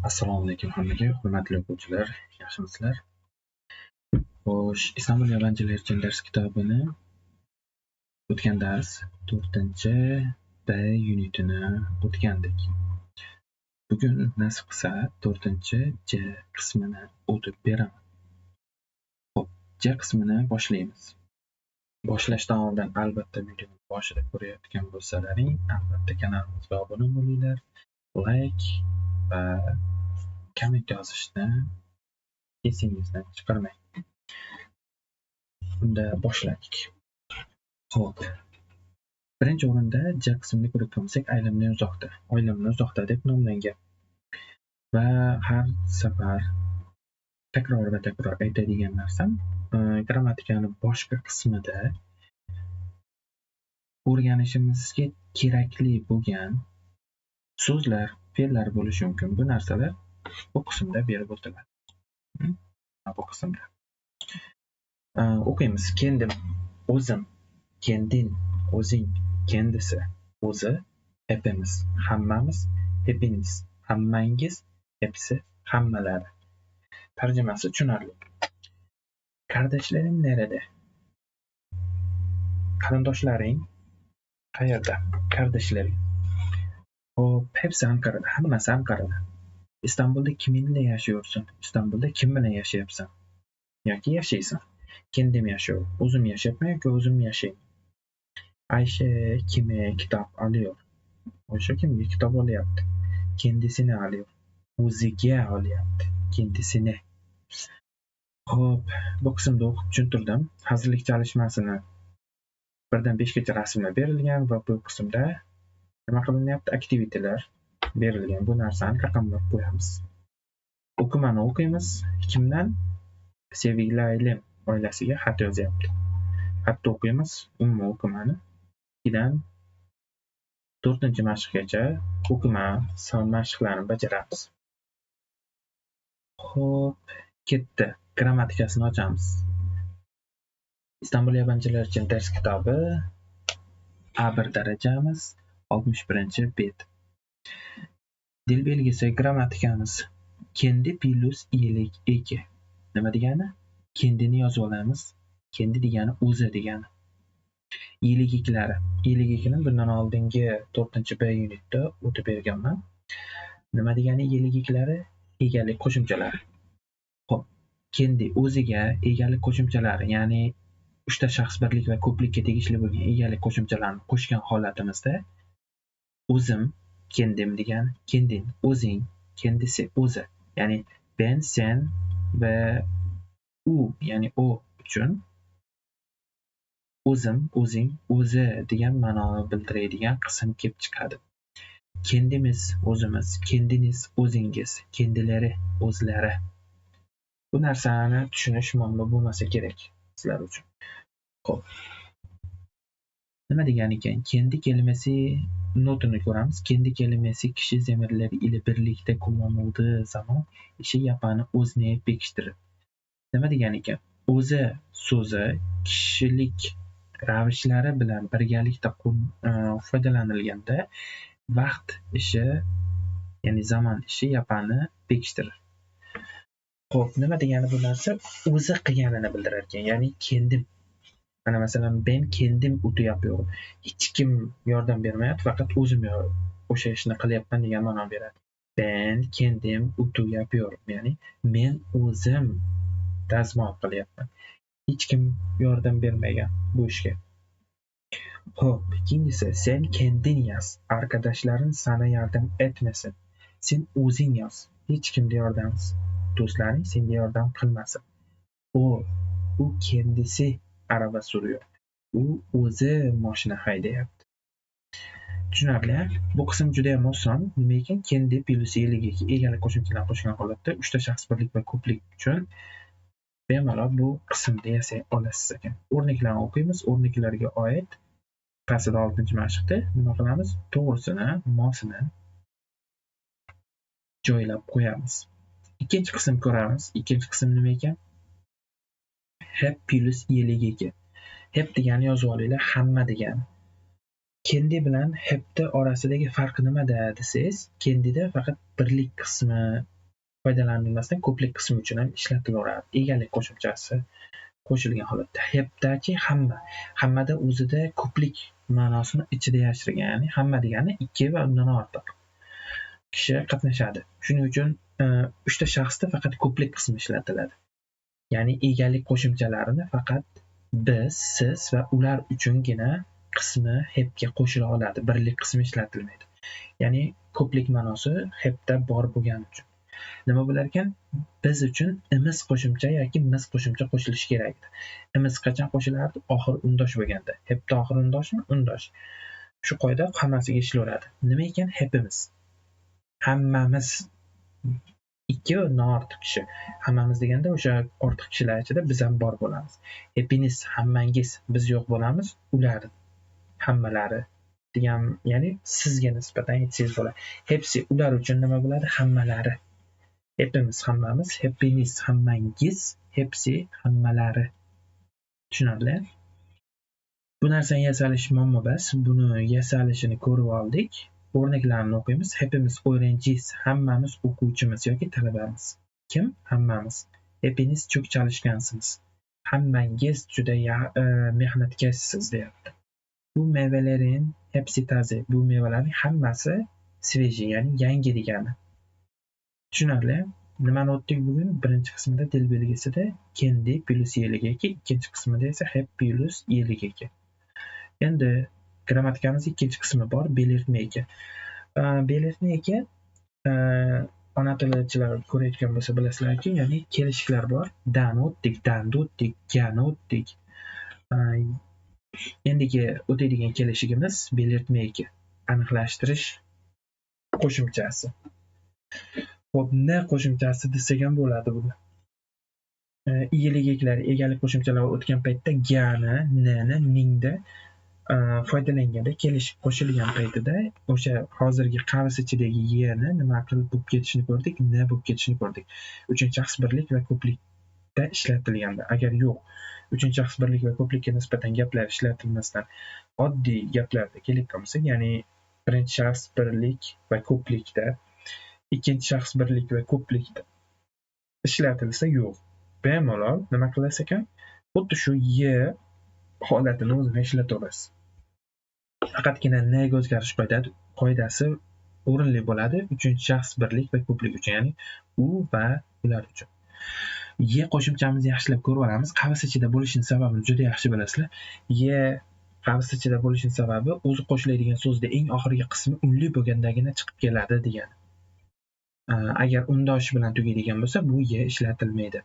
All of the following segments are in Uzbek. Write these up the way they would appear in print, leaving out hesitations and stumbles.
Assalomu alaykum hammaga, hurmatli o'quvchilar, yaxshimisizlar? Xo'sh, Istanbul yabanchilar uchun dars kitobini o'tgan dars 4-B unitini o'tgandik. Bugun nasib qilsa 4-J qismini o'tib beraman. Xo'p, J qismini boshlaymiz. Boshlashdan oldin albatta videoni boshida ko'rayotgan bo'lsalaring, albatta kanalimizga obuna bo'linglar, like va komment yozishni esingizdan chiqarmang. Unda boshladik. Xo'p. Birinchi o'rinda J qismini ko'rib ko'rsak, aylanma uzoqda. Aylanma uzoqda deb nomlangan. Va har safar takror va takror aytadigan narsam, grammatikani boshqa qismida o'rganishimizga kerakli bo'lgan so'zlar, fe'llar bo'lishi mumkin. Bu narsalar bu qismda berib o'tiladi. Bu qismda. O'qiymiz. Kendim, o'zim, kendin, o'zing, kendisi, o'zi, hepimiz, hammamiz, hepiniz, hammangiz, hepsi, hammalari. Tarjimasi tushunarli. Qarindoshlaring nerede? Qarindoshlaring qayerda? Qarindoshlaring. Hop, hepsi Ankara'da, hammasi Ankara'da. İstanbul'da kiminle yaşıyorsun? İstanbul'da kim bilan yashayapsan? Yoki yashaysan? Kendim yaşıyorum. O'zim yashayapman yoki o'zim yashayman? Ayşe kime kitap alıyor? Ayşe kimga kitob olyapti? Kendisini alıyor. O'ziga olyapti. Kendisini. Hop, bu qismda o'qib tushuntirdim. Hazillik chalishmasini 1dan 5gacha rasmlar berilgan va bu qismda nima qilinyapti? Aktivitelar berilgan. Bu narsani raqamlab qo'yamiz. O'qimani o'qiymiz. Kimdan? Sevgili ailem oilasiga xat yozyapti. Xatni o'qiymiz. Umumiy o'qimani 2dan 4-mashqgacha o'qima son mashqlarini bajaramiz. Xo'p, ketdi. Grammatikasini ochamiz. İstanbul yabancılar uchun dars kitobi A1 darajamiz 61-bet. Dil belgisi grammatikamiz kendi plus iyilik eki. Nima degani? Kendini yozib olamiz. Kendi degani o'zi degani. Iyilik eklari. Iyilik ekini bundan oldingi 4-B unitda o'tib berganman. Nima degani iyilik eklari? Egalik qo'shimchalari. Xo'p, kendi o'ziga egalik qo'shimchalari, ya'ni uchta shaxs birlik va ko'plikka tegishli bo'lgan egalik qo'shimchalarini qo'shgan holatimizda o'zim, kendim degan, kendin, o'zing, kendisi, o'zi. Ya'ni ben, sen va u, ya'ni o uchun o'zim, o'zing, o'zi degan ma'noni bildiradigan qism kelib chiqadi. Kendimiz, o'zimiz, kendiniz, o'zingiz, kendilari, o'zlari. Bu narsani tushunish muammo bo'lmasa kerak sizlar uchun. Xo'p. Nima degan ekan? Kendi kelimasi notini ko'ramiz. Kendi kelimasi kishi zamirlari ile birlikda kullanıldığı zaman ishi yapani o'zini pekishtiradi. Nima degan ekan? O'zi so'zi kishilik ravishlari bilan birgalikda foydalanilganda vaqt ishi, ya'ni zaman ishi yapani pekishtiradi. Xo'p, nima degani bu narsa? O'zi qilganini bildirar ekan, ya'ni kendim. Mana masalan, ben kendim o'tu yapıyorum. Hech kim yordam bermayapti, faqat o'zim o'sha ishni qilyapman degan ma'no beradi. Ben kendim o'tu yapıyorum, ya'ni men o'zim dazmol qilyapman. Hech kim yordam bermagan bu ishga. Xo'p, ikkinchisi, sen kendin yaz. Arkadaşların sana yardım etmesin. Sen o'zing yoz. Hech kimga yordam, do'stlaring senga yordam qilmasin. U kendisi araba sürüyor. U o'zi mashina haydayapti. Tushunarli? Bu qism juda ham oson. Nima ekan? Kendi plus egalik qo'shimchalarni qo'shgan holatda uchta shaxs birlik va ko'plik uchun bemalol bu qismda yasay olasiz ekan. O'rnaklarni o'qiymiz. O'rnaklarga oid pastda 6-mashqda nima qilamiz? To'g'risini, mosini joylab qo'yamiz. Ikkinchi qism ko'ramiz. Ikkinchi qism nima ekan? Hep plus iyilik eki. Hep degani yozib olinglar, hamma degani. kendi bilan hepni orasidagi farq nimada desangiz, kendida faqat birlik qismi foydalanilmasdan ko'plik qismi uchun ham ishlatilaveradi. Egalik qo'shimchasi qo'shilgan holatda. Hepdachi hammada o'zida ko'plik ma'nosini ichida yashirgan, ya'ni hamma degani 2 va undan ortiq kishi qatnashadi. Shuning uchun 3 ta shaxsda faqat ko'plik qismi ishlatiladi. Ya'ni egalik qo'shimchalarini faqat biz, siz va ular uchungina qismi hepga qo'shila oladi. Birlik qismi ishlatilmaydi. Ya'ni ko'plik ma'nosi hepda bor bo'lgani uchun. Nima bo'lar ekan? Biz uchun imiz qo'shimcha yoki mis qo'shimcha qo'shilishi kerak edi. Imiz qachon qo'shilardi? Oxir undosh bo'lganda. Hepda oxir undoshmi? Undosh. Shu qoida hammasiga ishlaveradi. Nima ekan hepimiz? Hammamiz 2 va undan ortiq kishi. Hammamiz deganda o'sha ortiq kishilar ichida biz ham bor bo'lamiz. Hepiniz, hammangiz, biz yo'q bo'lamiz, ular hammalari degan, ya'ni sizga nisbatan aytsangiz bo'ladi. Hepsi ular uchun nima bo'ladi? Hammalari. Hepimiz hammamiz, hepiniz hammangiz, hepsi hammalari. Tushunarli? Bu narsani yasalish muammo emas. Buni yasalishini ko'rib oldik. O'rnaklarini o'qiymiz. Hepimiz o'quvchimiz, hammamiz o'quvchimiz yoki talabamiz. Kim? Hammamiz. Hepiniz cho'k chalishgansiniz. Hammangiz juda mehnatkashsiz deyapti. Bu mevalerin hepsi taze. Bu mevalarning hammasi sveji, ya'ni yangi degani. Tushunarli? Nimani o'tdik bugun? Birinchi qismida til belgisida kendi plus yeligaki, ikkinchi qismida esa hep plus yeligaki. Endi grammatikamiz ikkinchi qismi bor, belirtma eki. Belirtma eki ona tilchilar ko'rayotgan bo'lsa bilasizlarki, ya'ni kelishiklar bor. Dan o'tdik, danni o'tdik, gani o'tdik. Endigi o'tadigan kelishigimiz belirtma eki, aniqlashtirish qo'shimchasi. Xo'p, ne qo'shimchasi desak ham bo'ladi buni. Iyeligiklar, egalik qo'shimchalar o'tgan paytda gani, nini, ningda foydalanganda kelish qo'shilgan paytida o'sha hozirgi qavs ichidagi yeni nima qilib bo'lib ketishini ko'rdik, ne bo'lib ketishini ko'rdik. Uchinchi shaxs birlik va ko'plikda ishlatilganda. Agar yo'q, uchinchi shaxs birlik va ko'plikka nisbatan gaplar ishlatilmasdan oddiy gaplarda kelayotgan bo'lsak, ya'ni birinchi shaxs birlik va ko'plikda, ikkinchi shaxs birlik va ko'plikda ishlatilsa yo'q. Bemalol nima qilasiz ekan? Xuddi shu ye holatini o'zini ishlataverasiz. Faqatgina nega o'zgarish qoidasi o'rinli bo'ladi uchinchi shaxs birlik va ko'plik uchun, ya'ni u va ular uchun. Ye qo'shimchamizni yaxshilab ko'rib olamiz. Qavs ichida bo'lishining sababini juda yaxshi bilasizlar. Ye qavs ichida bo'lishining sababi o'zi qo'shiladigan so'zda eng oxirgi qismi unli bo'lgandagina chiqib keladi degani. Agar undosh bilan tugaydigan bo'lsa, bu ye ishlatilmaydi.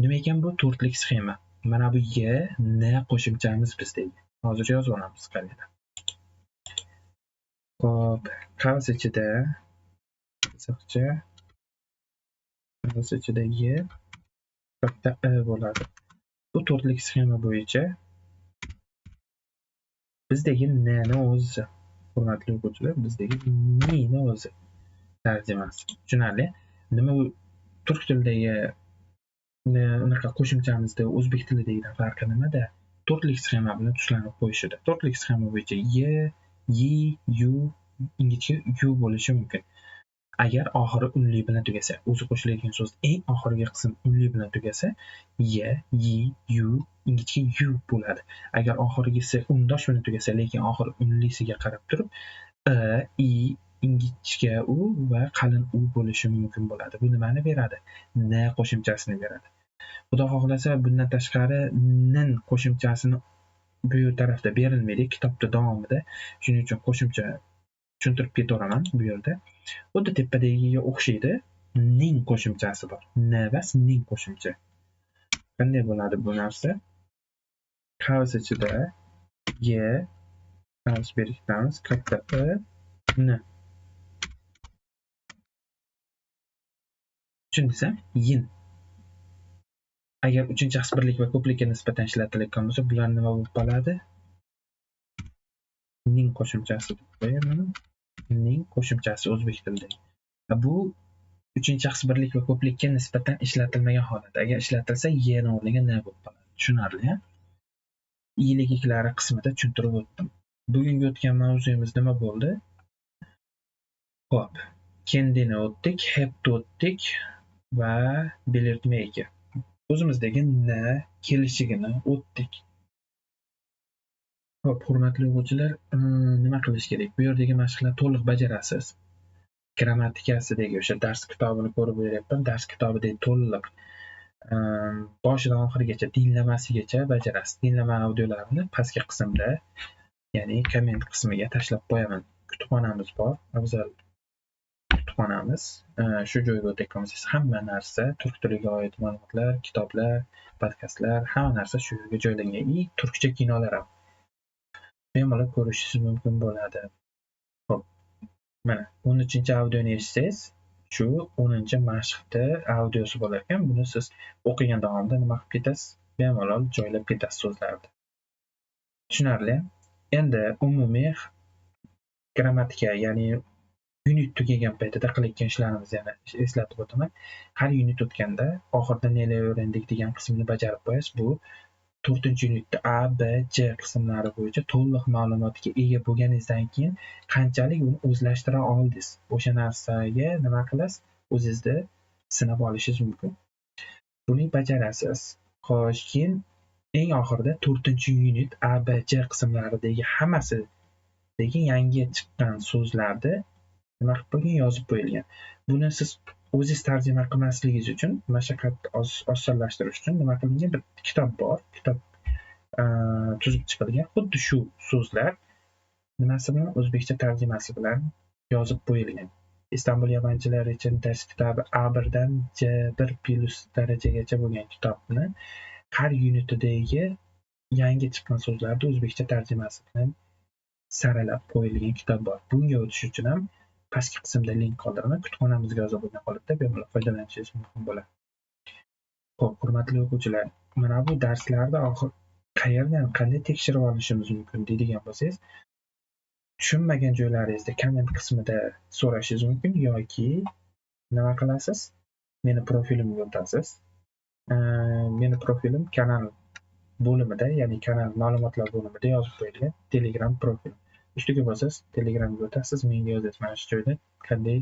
Nima ekan bu? To'rtlik sxema. Mana bu ye, ne qo'shimchamiz bizdagi. Hozir yozib olamiz qaranglar. Xo'p, qavs ichida qiziqcha, qavs ichida ye katta e bo'ladi. Bu to'rtlik sxema bo'yicha bizdagi neni o'zi, hurmatli o'quvchilar, bizdagi ni o'zi tarjimasi. Tushunarli? Nima u turk tilidagi unaqa qo'shimchamizda o'zbek tilidagidan farqi nimada? To'rtlik sxema bilan tushlanib qo'yishida. To'rtlik sxema bo'yicha ye, yi, yu, ingichka yu bo'lishi mumkin. Agar oxiri unli bilan tugasa, o'zi qo'shiladigan so'z eng oxirgi qism unli bilan tugasa, ye, yi, yu, ingichka yu bo'ladi. Agar oxirgisi undosh bilan tugasa, lekin oxiri unlisiga qarab turib, i, ingichka u va qalin u bo'lishi mumkin bo'ladi. Bu nimani beradi? Ne qo'shimchasini beradi. Xudo xohlasa, bundan tashqari nin qo'shimchasini bu tarafda berilmaydi kitobda davomida. Shuning uchun qo'shimcha tushuntirib ketaveraman bu yerda. Xuddi tepadagiga o'xshaydi. Ning qo'shimchasi bor. Ne va ning qo'shimcha. Qanday bo'ladi bu narsa? Qavs ichida ye, qavs berikitamiz, katta e, n. Tushundingizmi? Yin. Agar uchinchi shaxs birlik va ko'plikka nisbatan ishlatilayotgan bo'lsa, bular nima bo'lib qoladi? Ning qo'shimchasi deb qo'yaman. Ning qo'shimchasi o'zbek tilida. Bu uchinchi shaxs birlik va ko'plikka nisbatan ishlatilmagan holat. Agar ishlatilsa, ye o'rniga ne bo'lib qoladi. Tushunarli-a? Iyligiklari qismida tushuntirib o'tdim. bugungi o'tgan mavzuyimiz nima bo'ldi? Xo'p, kendini o'tdik, hebni o'tdik va belirtmayga. O'zimizdagi na kelishigini o'tdik. Xo'p, hurmatli o'quvchilar, nima qilish kerak? Bu yerdagi mashqlar to'liq bajarasiz. Grammatikasidagi o'sha dars kitobini ko'rib beryapman. Dars kitobidagi to'liq boshidan oxirigacha dinlamasigacha bajarasiz. Dinlama audiolarni pastki qismda, ya'ni komment qismiga tashlab qo'yaman. Kutubxonamiz bor, afzal kutubxonamiz. Shu joyga o'tayotgansiz hamma narsa, turk tiliga oid ma'lumotlar, kitoblar, podkastlar, hamma narsa shu yerga joylangan. Turkcha kinolar ham bemalol ko'rishingiz mumkin bo'ladi. Xo'p, mana 13-audioni eshitsangiz, shu 10-mashqni audiosi bo'lar ekan. Buni siz o'qigan davomida nima qilib ketasiz? Bemalol joylab ketasiz so'zlarni. Tushunarli? Endi umumiy grammatika, ya'ni unit tugagan paytida qilayotgan ishlarimizni yana eslatib o'taman. Har unit o'tganda oxirida nelar o'rgandik degan qismni bajarib qo'yasiz. Bu 4-unitda A, B, J qismlari bo'yicha to'liq ma'lumotga ega bo'lganingizdan keyin qanchalik uni o'zlashtira oldingiz, o'sha narsaga nima qilasiz? O'zingizni sinab olishingiz mumkin. Buni bajarasiz. Xo'sh, keyin eng oxirida 4-unit A, B, J qismlaridagi hammasidagi yangi chiqqan so'zlarni nima qilib qo'ygan? Yozib qo'yilgan. Buni siz o'zingiz tarjima qilmasligingiz uchun, mashaqqatni osonlashtirish uchun nima qilingan? Bir kitob bor. Kitob tuzib chiqilgan. Xuddi shu so'zlar nimasi bilan? O'zbekcha tarjimasi bilan yozib qo'yilgan. Istanbul yaponchilar uchun dars kitobi A1 dan J1+ darajagacha bo'lgan kitobni har unitidagi yangi chiqqan so'zlarni o'zbekcha tarjimasi bilan saralab qo'yilgan kitob bor. Bunga o'tish uchun ham pastki qismda link qoldiraman. Kutubxonamizga yozib bo'lgan holatda bemalol foydalanishingiz mumkin bo'ladi. Xo'p, hurmatli o'quvchilar, mana bu darslarda qayerdan qanday tekshirib olishimiz mumkin deydigan bo'lsangiz, tushunmagan joylaringizda komment qismida so'rashingiz mumkin yoki nima qilasiz? Meni profilimga o'tasiz. Meni profilim kanal bo'limida, ya'ni kanal ma'lumotlar bo'limida yozib qo'yilgan Telegram profilim. Ustiga bosasiz, Telegramga o'tasiz, menga yozasiz. Mana shu joyda qanday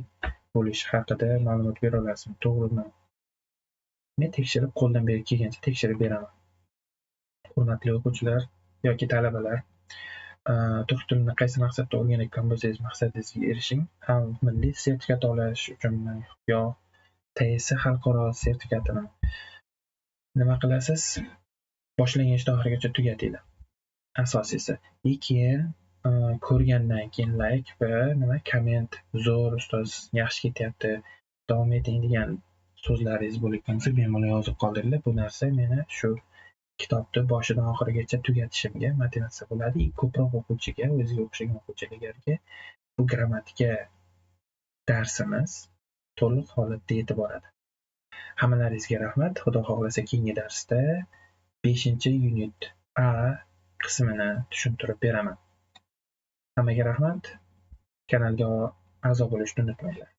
bo'lishi haqida ma'lumot bera olasizmi, to'g'rimi? Men tekshirib, qo'ldan kelgancha tekshirib beraman. Hurmatli o'quvchilar yoki talabalar, turk tilini qaysi maqsadda o'rganayotgan bo'lsangiz, maqsadingizga erishing. Ham milliy sertifikat olish uchunmi yo TS xalqaro sertifikatini nima qilasiz? Boshlagan oxirigacha tugatinglar. Asosiysi. Keyin ko'rgandan keyin like va komment, zo'r ustoz, yaxshi ketyapti, davom eting degan so'zlaringiz bo'lgan bo'lsa, bemalol yozib qoldiringlar. Bu narsa meni shu kitobni boshidan oxirigacha tugatishimga motivatsiya bo'ladi. Ko'proq o'quvchiga, o'ziga o'xshagan o'quvchilarga bu grammatika darsimiz to'liq holatda yetib boradi. Hammalaringizga rahmat. Xudo xohlasa keyingi darsda 5-unit A qismini tushuntirib beraman. Hammaga rahmat. Kanalga a'zo bo'lishni unutmanglar.